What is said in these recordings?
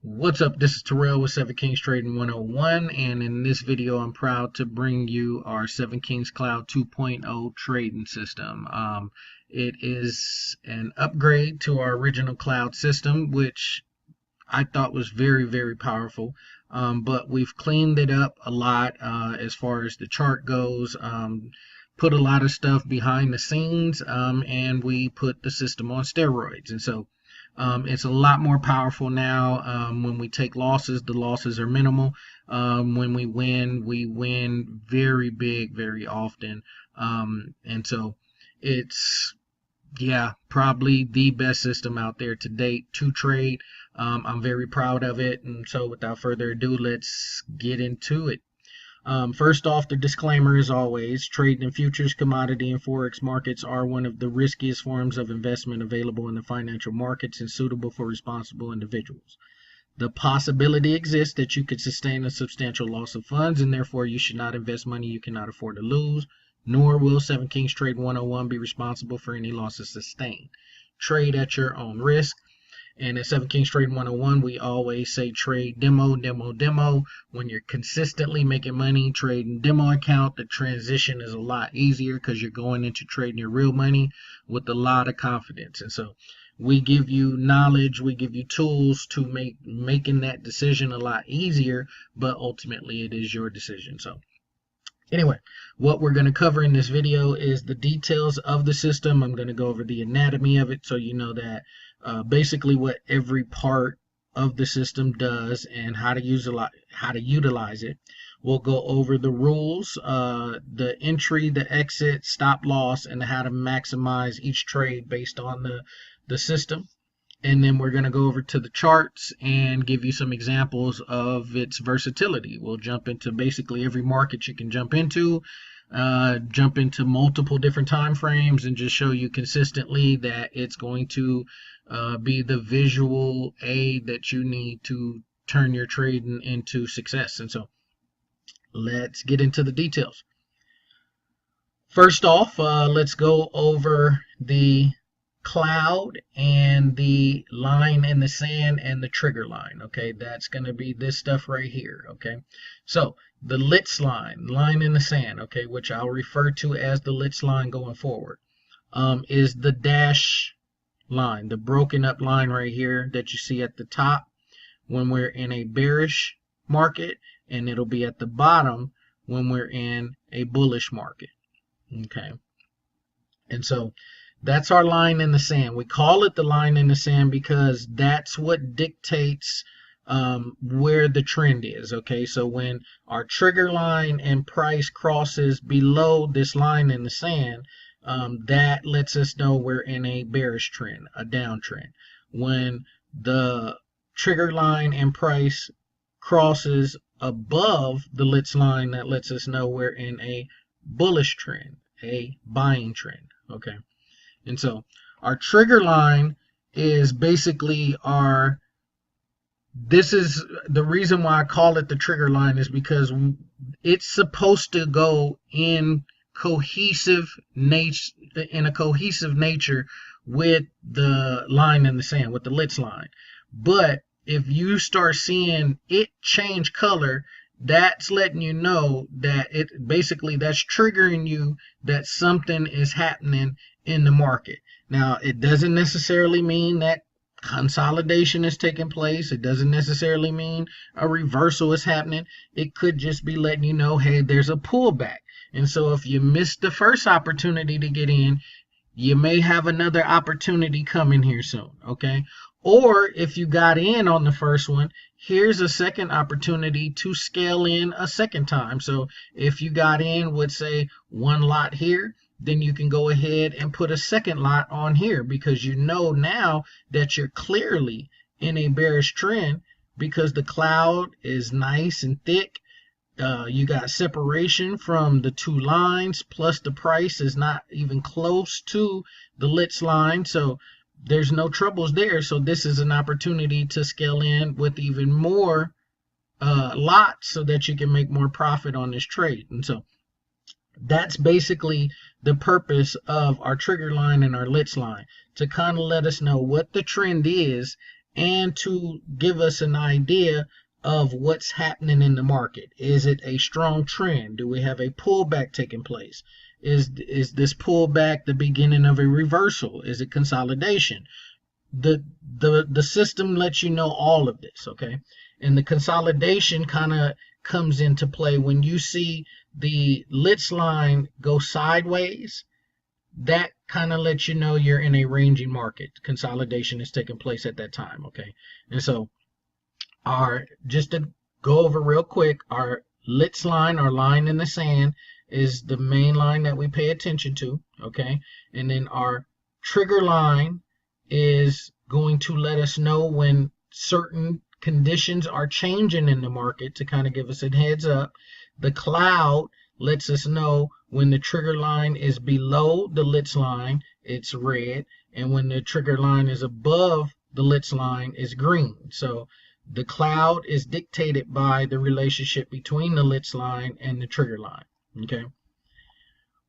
What's up? This is Terrell with 7 Kingz Trading 101, and in this video I'm proud to bring you our 7 Kingz Cloud 2.0 trading system. It is an upgrade to our original cloud system, which I thought was very powerful, but we've cleaned it up a lot as far as the chart goes, put a lot of stuff behind the scenes, and we put the system on steroids. And so it's a lot more powerful now. When we take losses, the losses are minimal. When we win very big, very often. And so it's, yeah, probably the best system out there to date to trade. I'm very proud of it. And so without further ado, let's get into it. First off, the disclaimer as always, trading in futures, commodity, and Forex markets are one of the riskiest forms of investment available in the financial markets and suitable for responsible individuals. The possibility exists that you could sustain a substantial loss of funds, and therefore you should not invest money you cannot afford to lose, nor will 7 Kingz Trade 101 be responsible for any losses sustained. Trade at your own risk. And at 7 Kingz Trading 101, we always say trade demo. When you're consistently making money trading demo account, the transition is a lot easier because you're going into trading your real money with a lot of confidence. And so we give you knowledge, we give you tools to making that decision a lot easier, but ultimately it is your decision. So anyway, what we're going to cover in this video is the details of the system. I'm going to go over the anatomy of it so you know that basically what every part of the system does and how to utilize it. We'll go over the rules, the entry, the exit, stop loss, and how to maximize each trade based on the system. And then we're going to go over to the charts and give you some examples of its versatility. We'll jump into basically every market you can jump into multiple different time frames, and just show you consistently that it's going to be the visual aid that you need to turn your trading into success. And so let's get into the details. First off, let's go over the cloud and the line in the sand and the trigger line. Okay, that's going to be this stuff right here. Okay, so the Litz line in the sand, okay, which I'll refer to as the Litz line going forward, is the dash line, the broken up line right here that you see at the top when we're in a bearish market, and it'll be at the bottom when we're in a bullish market. Okay, and so that's our line in the sand. We call it the line in the sand because that's what dictates where the trend is. Okay, so when our trigger line and price crosses below this line in the sand, that lets us know we're in a bearish trend, a downtrend. When the trigger line and price crosses above the Litz line, that lets us know we're in a bullish trend, a buying trend. Okay, and so our trigger line is basically this is the reason why I call it the trigger line, is because it's supposed to go in a cohesive nature with the line in the sand, with the Litz line. But if you start seeing it change color, that's letting you know that that's triggering you that something is happening in the market. Now, it doesn't necessarily mean that consolidation is taking place. It doesn't necessarily mean a reversal is happening. It could just be letting you know, hey, there's a pullback. And so if you missed the first opportunity to get in, you may have another opportunity coming here soon. Okay, or if you got in on the first one, here's a second opportunity to scale in a second time. So if you got in with, say, one lot here, then you can go ahead and put a second lot on here, because you know now that you're clearly in a bearish trend because the cloud is nice and thick. You got separation from the two lines, plus the price is not even close to the Litz line, so there's no troubles there. So this is an opportunity to scale in with even more lots so that you can make more profit on this trade. And so that's basically the purpose of our trigger line and our Litz line, to kind of let us know what the trend is and to give us an idea of what's happening in the market. Is it a strong trend? Do we have a pullback taking place? Is this pullback the beginning of a reversal? Is it consolidation? The system lets you know all of this, okay? And the consolidation kind of comes into play when you see the Litz line go sideways. That kind of lets you know you're in a ranging market. Consolidation is taking place at that time, okay? And so just to go over real quick, our Litz line, our line in the sand, is the main line that we pay attention to, okay? And then our trigger line is going to let us know when certain conditions are changing in the market to kind of give us a heads up. The cloud lets us know when the trigger line is below the Litz line, it's red, and when the trigger line is above the Litz line, it's green. So the cloud is dictated by the relationship between the Litz line and the trigger line, okay?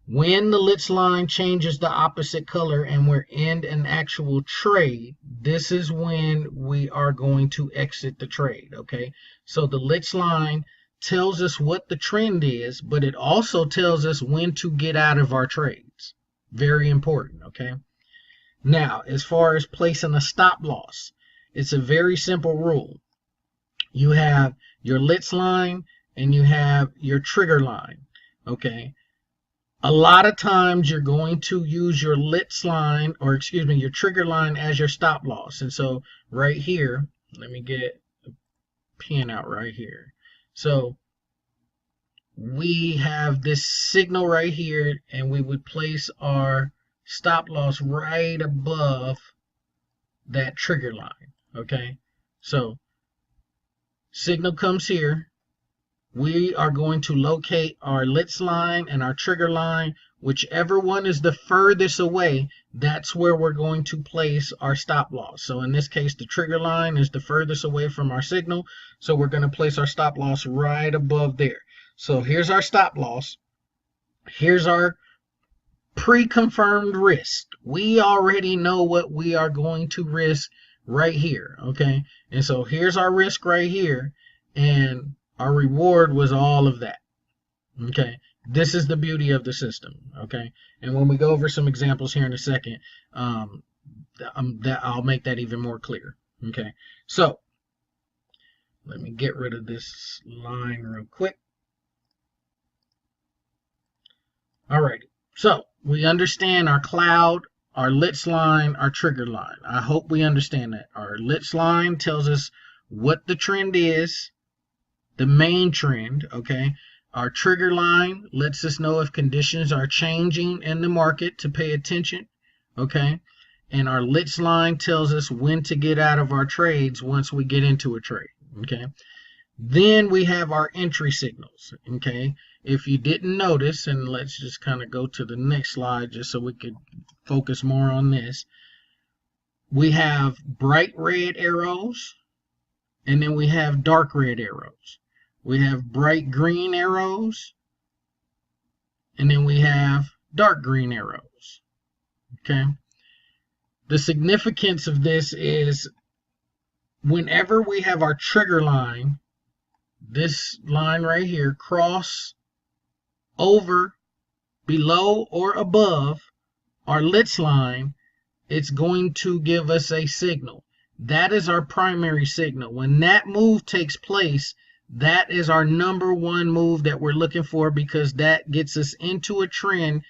When the Litz line changes the opposite color and we're in an actual trade, this is when we are going to exit the trade, okay? So the Litz line tells us what the trend is, but it also tells us when to get out of our trades. Very important, okay? Now, as far as placing a stop loss, it's a very simple rule. You have your Litz line and you have your trigger line, okay? A lot of times you're going to use your Litz line, or excuse me, your trigger line as your stop loss. And so right here, let me get a pen out right here. So we have this signal right here, and we would place our stop loss right above that trigger line, okay? So signal comes here. We are going to locate our Litz line and our trigger line. Whichever one is the furthest away, that's where we're going to place our stop loss. So in this case, the trigger line is the furthest away from our signal. So we're going to place our stop loss right above there. So here's our stop loss. Here's our pre-confirmed risk. We already know what we are going to risk right here, okay? And so here's our risk right here. And our reward was all of that, okay? This is the beauty of the system, okay? And when we go over some examples here in a second, I'll make that even more clear, okay? So let me get rid of this line real quick. Alrighty, so we understand our cloud, our Litz line, our trigger line. I hope we understand that. Our Litz line tells us what the trend is, the main trend, okay? Our trigger line lets us know if conditions are changing in the market to pay attention, okay? And our Litz line tells us when to get out of our trades once we get into a trade, okay? Then we have our entry signals, okay? If you didn't notice, and let's just kind of go to the next slide just so we could focus more on this. We have bright red arrows, and then we have dark red arrows. We have bright green arrows, and then we have dark green arrows, okay? The significance of this is whenever we have our trigger line, this line right here, cross over, below, or above our Litz line, it's going to give us a signal. That is our primary signal. When that move takes place, that is our number one move that we're looking for, because that gets us into a trend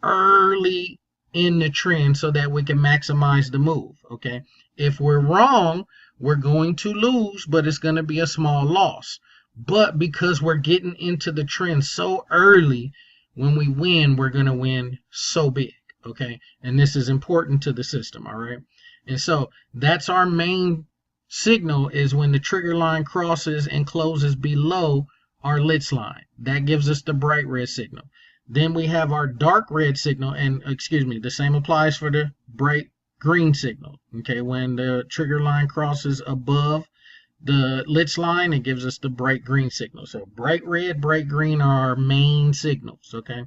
early in the trend so that we can maximize the move, okay? If we're wrong, we're going to lose, but it's going to be a small loss. But because we're getting into the trend so early, when we win, we're going to win so big, okay? And this is important to the system, all right? And so that's our main signal, is when the trigger line crosses and closes below our Litz line. That gives us the bright red signal. Then we have our dark red signal, and excuse me, the same applies for the bright green signal, okay? When the trigger line crosses above the Litz line, it gives us the bright green signal. So bright red, bright green are our main signals, okay?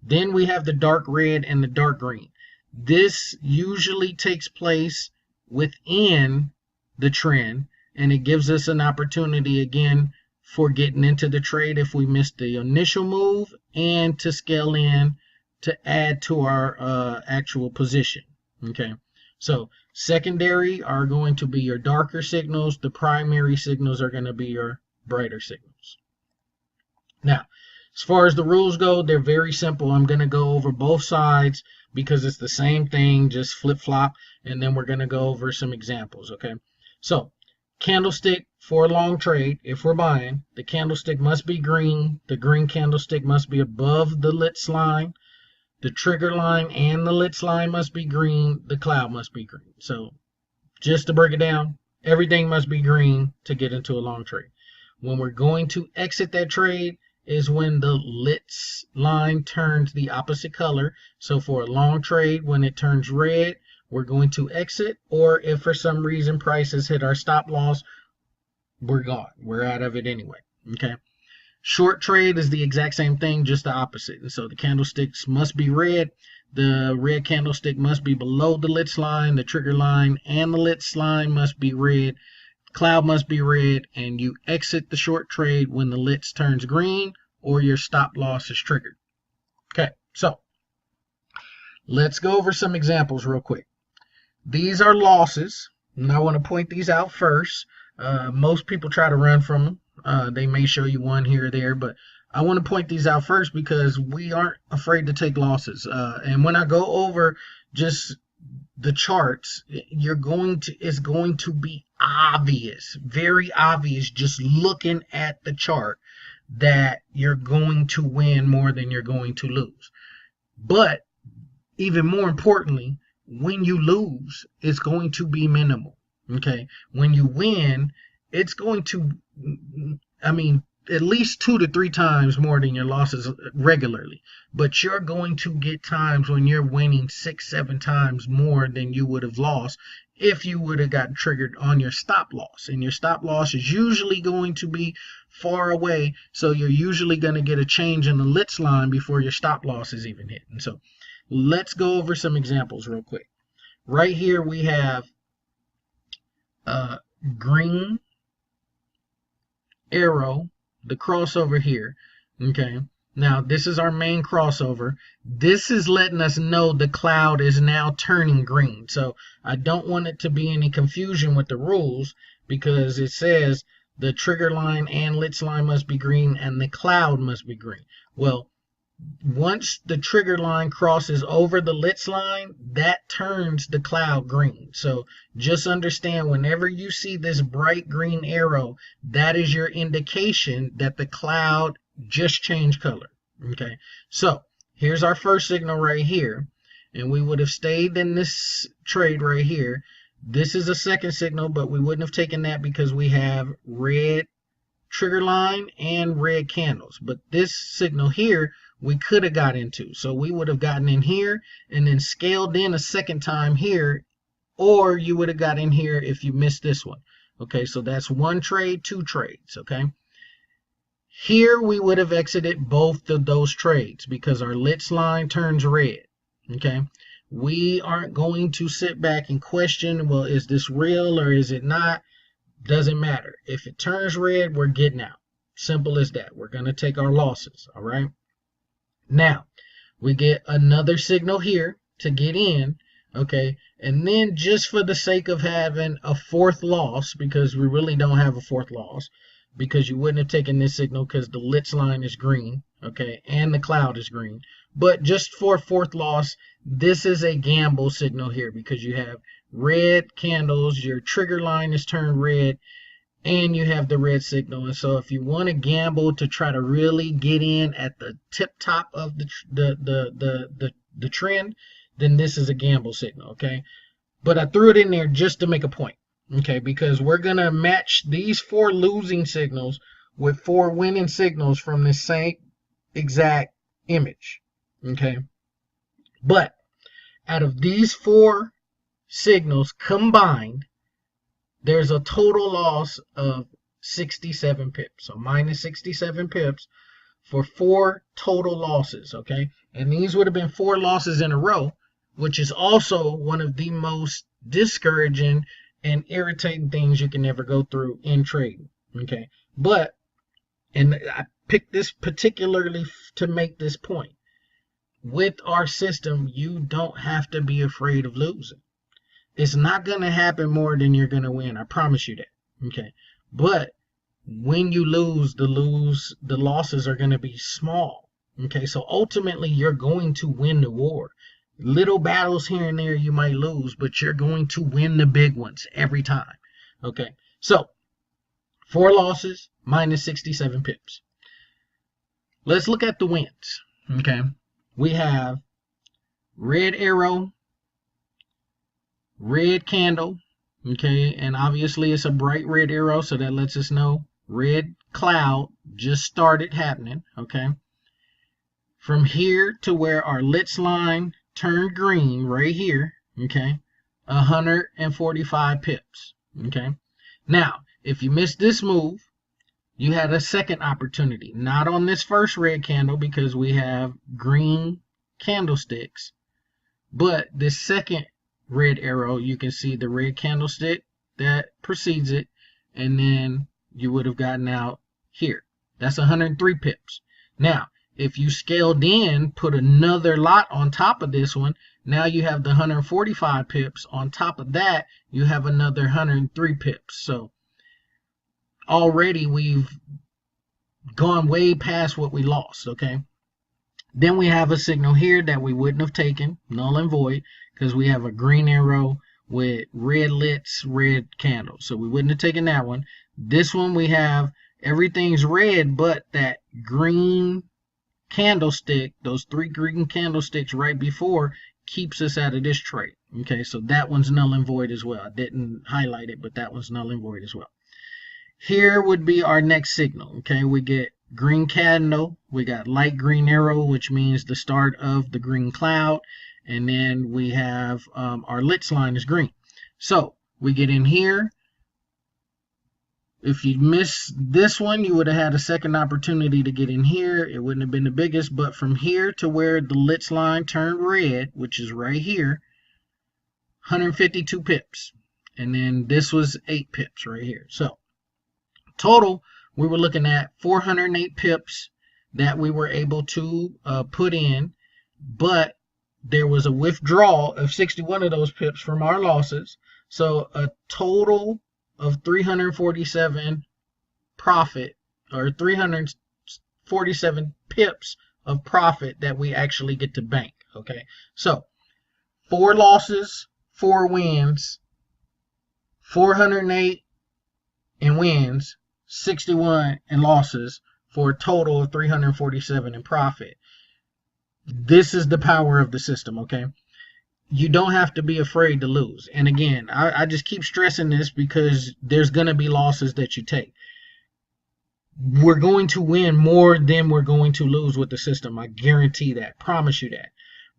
Then we have the dark red and the dark green. This usually takes place within the trend, and it gives us an opportunity again for getting into the trade if we missed the initial move, and to scale in to add to our actual position. Okay, so secondary are going to be your darker signals. The primary signals are going to be your brighter signals. Now, as far as the rules go, they're very simple. I'm going to go over both sides because it's the same thing, just flip-flop, and then we're going to go over some examples, okay? So, candlestick for a long trade, if we're buying, the candlestick must be green. The green candlestick must be above the LITS line. The trigger line and the LITS line must be green. The cloud must be green. So, just to break it down, everything must be green to get into a long trade. When we're going to exit that trade is when the LITS line turns the opposite color. So for a long trade, when it turns red, we're going to exit, or if for some reason prices hit our stop loss, we're gone. We're out of it anyway. Okay. Short trade is the exact same thing, just the opposite. And so the candlesticks must be red. The red candlestick must be below the LITS line. The trigger line and the LITS line must be red. Cloud must be red, and you exit the short trade when the LITS turns green or your stop loss is triggered. Okay, so let's go over some examples real quick. These are losses, and I want to point these out first. Most people try to run from them. They may show you one here or there, but I want to point these out first because we aren't afraid to take losses. And when I go over just the charts, it's going to be obvious, very obvious, just looking at the chart, that you're going to win more than you're going to lose. But even more importantly, when you lose, it's going to be minimal. Okay, when you win, it's going to, at least 2 to 3 times more than your losses regularly. But you're going to get times when you're winning 6, 7 times more than you would have lost if you would have gotten triggered on your stop loss. And your stop loss is usually going to be far away, so you're usually going to get a change in the LITS line before your stop loss is even hit. And so let's go over some examples real quick. Right here we have green arrow, the crossover here. Okay, now this is our main crossover. This is letting us know the cloud is now turning green. So I don't want it to be any confusion with the rules, because it says the trigger line and LITS line must be green and the cloud must be green. Well, once the trigger line crosses over the LITS line, that turns the cloud green. So just understand, whenever you see this bright green arrow, that is your indication that the cloud just changed color. Okay, so here's our first signal right here, and we would have stayed in this trade right here. This is a second signal, but we wouldn't have taken that because we have red trigger line and red candles. But this signal here we could have got into, so we would have gotten in here and then scaled in a second time here, or you would have got in here if you missed this one. Okay, so that's 1 trade, 2 trades. Okay, here we would have exited both of those trades because our LITS line turns red. Okay, we aren't going to sit back and question, well, is this real or is it not? Doesn't matter. If it turns red, we're getting out. Simple as that. We're going to take our losses. All right, now we get another signal here to get in. Okay, and then just for the sake of having a 4th loss, because we really don't have a 4th loss, because you wouldn't have taken this signal because the LITS line is green, okay, and the cloud is green. But just for 4th loss, this is a gamble signal here because you have red candles, your trigger line is turned red, and you have the red signal. And so if you want to gamble to try to really get in at the tip top of the trend, then this is a gamble signal. Okay, but I threw it in there just to make a point. Okay, because we're gonna match these 4 losing signals with 4 winning signals from the same exact image. Okay, but out of these 4 signals combined, there's a total loss of 67 pips. So minus 67 pips for 4 total losses. Okay, and these would have been 4 losses in a row, which is also one of the most discouraging and irritating things you can never go through in trading. Okay, but, and I picked this particularly to make this point. With our system, you don't have to be afraid of losing. It's not going to happen more than you're going to win. I promise you that. Okay, but when you lose, the losses are going to be small. Okay, so ultimately you're going to win the war. Little battles here and there you might lose, but you're going to win the big ones every time. Okay, so 4 losses minus 67 pips. Let's look at the wins. Okay, we have red arrow, red candle. Okay, and obviously it's a bright red arrow, so that lets us know red cloud just started happening. Okay, from here to where our lit line turned green right here. Okay, 145 pips. Okay, now if you missed this move, you had a second opportunity, not on this first red candle because we have green candlesticks, but this second red arrow, you can see the red candlestick that precedes it, and then you would have gotten out here. That's 103 pips. Now, if you scaled in, put another lot on top of this one, now you have the 145 pips. On top of that, you have another 103 pips. So already we've gone way past what we lost. Okay, then we have a signal here that we wouldn't have taken, null and void, because we have a green arrow with red lits, red candles, so we wouldn't have taken that one. This one we have everything's red but that green candlestick, those 3 green candlesticks right before, keeps us out of this trade. Okay, so that one's null and void as well. I didn't highlight it, but that one's null and void as well. Here would be our next signal. Okay, we get green candle, we got light green arrow, which means the start of the green cloud, and then we have our lit line is green. So we get in here. If you miss this one, you would have had a second opportunity to get in here. It wouldn't have been the biggest, but from here to where the lit line turned red, which is right here, 152 pips. And then this was 8 pips right here. So total, we were looking at 408 pips that we were able to put in, but there was a withdrawal of 61 of those pips from our losses. So a total of 347 profit, or 347 pips of profit that we actually get to bank. Okay, so 4 losses, 4 wins, 408 in wins, 61 in losses, for a total of 347 in profit. This is the power of the system. Okay, you don't have to be afraid to lose. And again, I just keep stressing this because there's going to be losses that you take. We're going to win more than we're going to lose with the system. I guarantee that. Promise you that.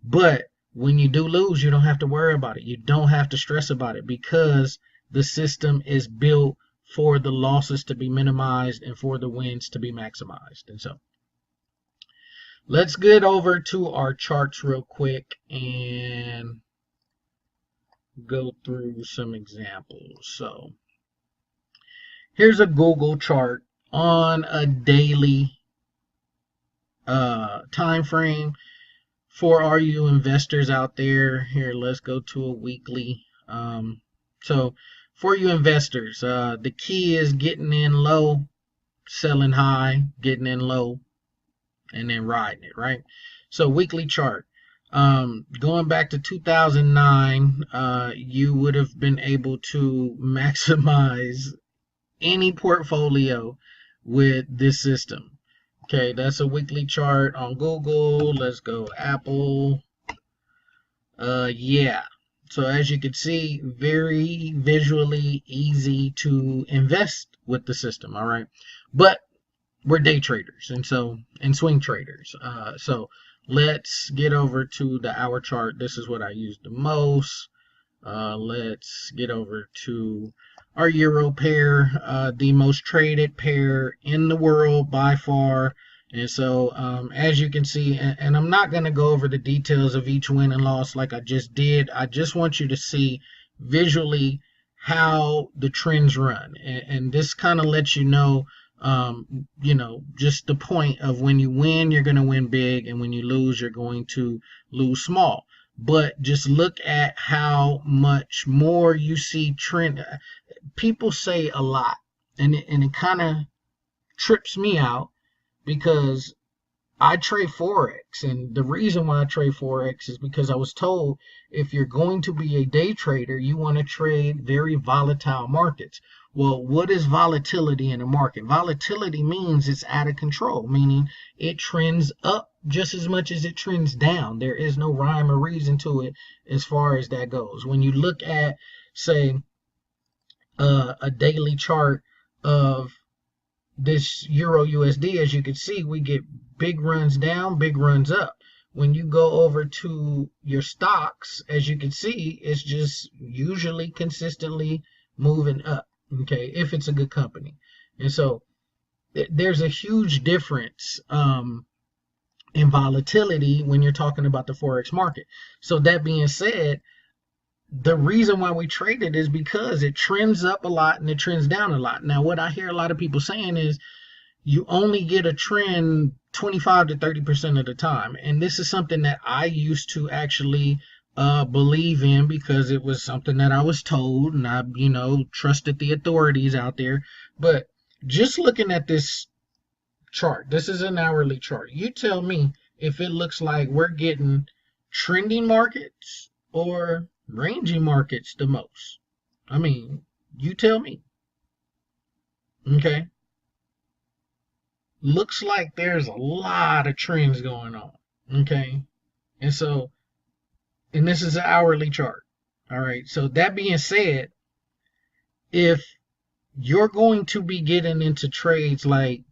But when you do lose, you don't have to worry about it. You don't have to stress about it because the system is built for the losses to be minimized and for the wins to be maximized. And so let's get over to our charts real quick and go through some examples. So here's a Google chart on a daily time frame for all you investors out there. Here, let's go to a weekly. So for you investors, the key is getting in low, selling high, getting in low, and then riding it, right? So weekly chart, going back to 2009, you would have been able to maximize any portfolio with this system. Okay, that's a weekly chart on Google. Let's go Apple. Yeah, so as you can see, very visually easy to invest with the system. All right, but we're day traders and swing traders. So let's get over to the hour chart. This is what I use the most. Let's get over to our euro pair, the most traded pair in the world by far. And so as you can see, and I'm not going to go over the details of each win and loss like I just did. I just want you to see visually how the trends run, and this kind of lets you know, just the point of when you win, you're going to win big, and when you lose, you're going to lose small. But just look at how much more you see trend. People say a lot, and it kind of trips me out because I trade Forex, and the reason why I trade Forex is because I was told if you're going to be a day trader, you want to trade very volatile markets. Well, what is volatility in a market? Volatility means it's out of control, meaning it trends up just as much as it trends down. There is no rhyme or reason to it as far as that goes. When you look at, say, a daily chart of this Euro USD, as you can see, we get big runs down, big runs up. When you go over to your stocks, as you can see, it's just usually consistently moving up, okay, if it's a good company. And so there's a huge difference in volatility when you're talking about the Forex market. So that being said, the reason why we trade it is because it trends up a lot and it trends down a lot. Now, what I hear a lot of people saying is you only get a trend 25 to 30% of the time. And this is something that I used to actually believe in because it was something that I was told, and I, you know, trusted the authorities out there. But just looking at this chart, this is an hourly chart. You tell me if it looks like we're getting trending markets or ranging markets the most. I mean, you tell me. Okay. Looks like there's a lot of trends going on. Okay. And so, and this is an hourly chart. All right. So that being said, if you're going to be getting into trades like,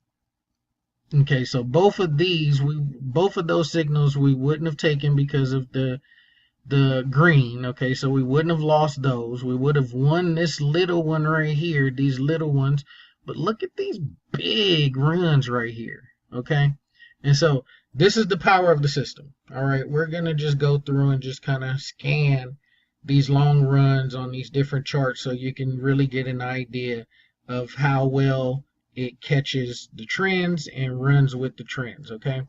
okay, so both of those signals we wouldn't have taken because of the green. Okay, so we wouldn't have lost those. We would have won this little one right here, these little ones. But look at these big runs right here. Okay, and so this is the power of the system. All right, we're gonna just go through and just kind of scan these long runs on these different charts so you can really get an idea of how well it catches the trends and runs with the trends. Okay,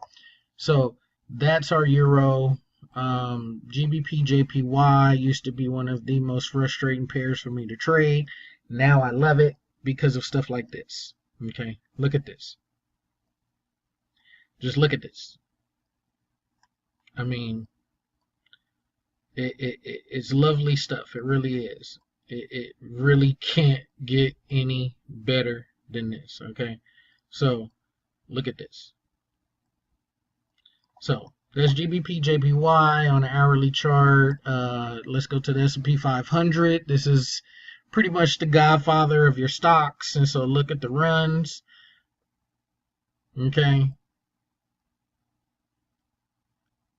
so that's our euro. GBP JPY used to be one of the most frustrating pairs for me to trade. Now I love it because of stuff like this. Okay, look at this. Just look at this. I mean, it's lovely stuff. It really is. It really can't get any better than this. Okay, so look at this. So that's GBP JPY on an hourly chart. Let's go to the S&P 500. This is pretty much the godfather of your stocks. And so look at the runs. Okay.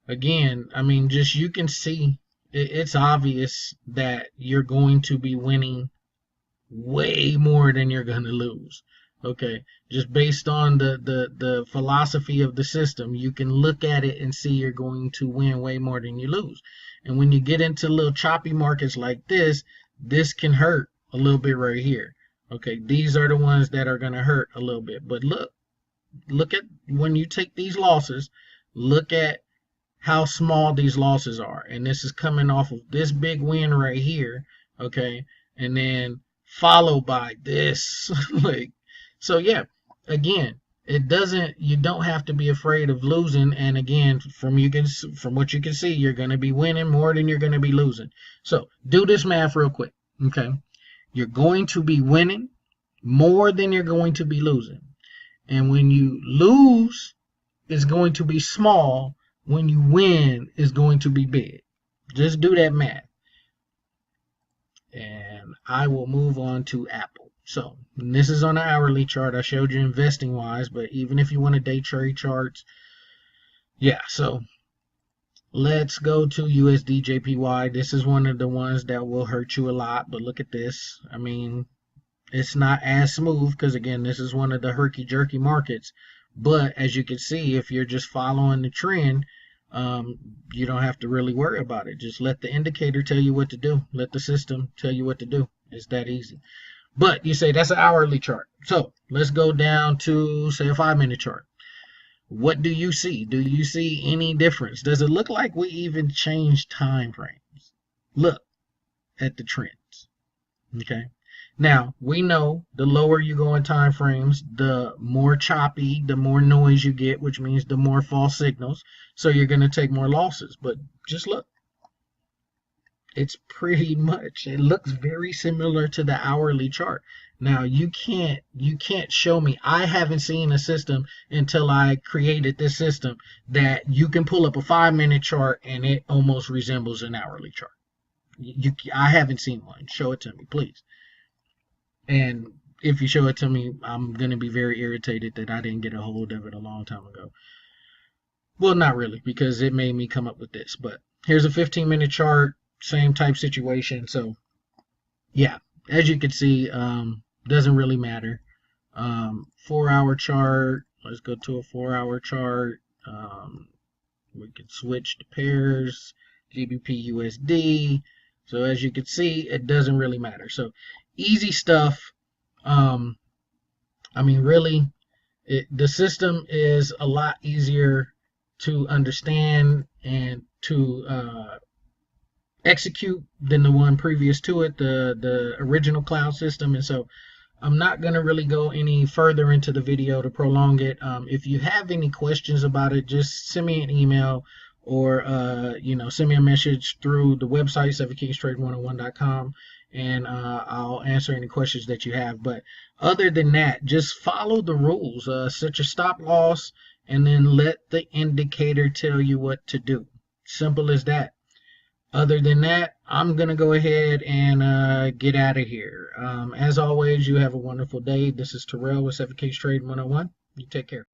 Again, I mean, just you can see it's obvious that you're going to be winning way more than you're going to lose. Okay, just based on the philosophy of the system, you can look at it and see you're going to win way more than you lose. And when you get into little choppy markets like this can hurt a little bit right here. Okay, these are the ones that are going to hurt a little bit. But look at when you take these losses, look at how small these losses are. And this is coming off of this big win right here. Okay, and then followed by this. Like, so yeah, again, you don't have to be afraid of losing. And again, from what you can see, you're going to be winning more than you're going to be losing. So do this math real quick. Okay, you're going to be winning more than you're going to be losing. And when you lose, it's going to be small. When you win, it's going to be big. Just do that math. And I will move on to Apple. So this is on an hourly chart. I showed you investing wise, but even if you want to day trade charts, yeah. So let's go to USD JPY. This is one of the ones that will hurt you a lot, but look at this. I mean, it's not as smooth because again, this is one of the herky-jerky markets. But as you can see, if you're just following the trend, you don't have to really worry about it. Just let the indicator tell you what to do. Let the system tell you what to do. It's that easy. But you say that's an hourly chart. So let's go down to, say, a 5-minute chart. What do you see? Do you see any difference? Does it look like we even changed time frames? Look at the trends. Okay. Now, we know the lower you go in time frames, the more choppy, the more noise you get, which means the more false signals. So you're going to take more losses. But just look. It's pretty much, it looks very similar to the hourly chart. Now you can't show me, I haven't seen a system until I created this system that you can pull up a 5-minute chart and it almost resembles an hourly chart. I haven't seen one. Show it to me, please. And if you show it to me, I'm going to be very irritated that I didn't get a hold of it a long time ago. Well, not really, because it made me come up with this. But here's a 15-minute chart, same type situation. So yeah, as you can see, doesn't really matter. 4-hour chart, let's go to a 4-hour chart. We can switch to pairs, GBP USD. So as you can see, it doesn't really matter. So easy stuff. I mean, really, the system is a lot easier to understand and to execute than the one previous to it, the original cloud system. And so I'm not going to really go any further into the video to prolong it. If you have any questions about it, just send me an email or send me a message through the website 7kingstrading101.com, and I'll answer any questions that you have. But other than that, just follow the rules. Set your stop loss and then let the indicator tell you what to do. Simple as that. Other than that, I'm going to go ahead and get out of here. As always, you have a wonderful day. This is Terrell with 7Kingz Trading 101. You take care.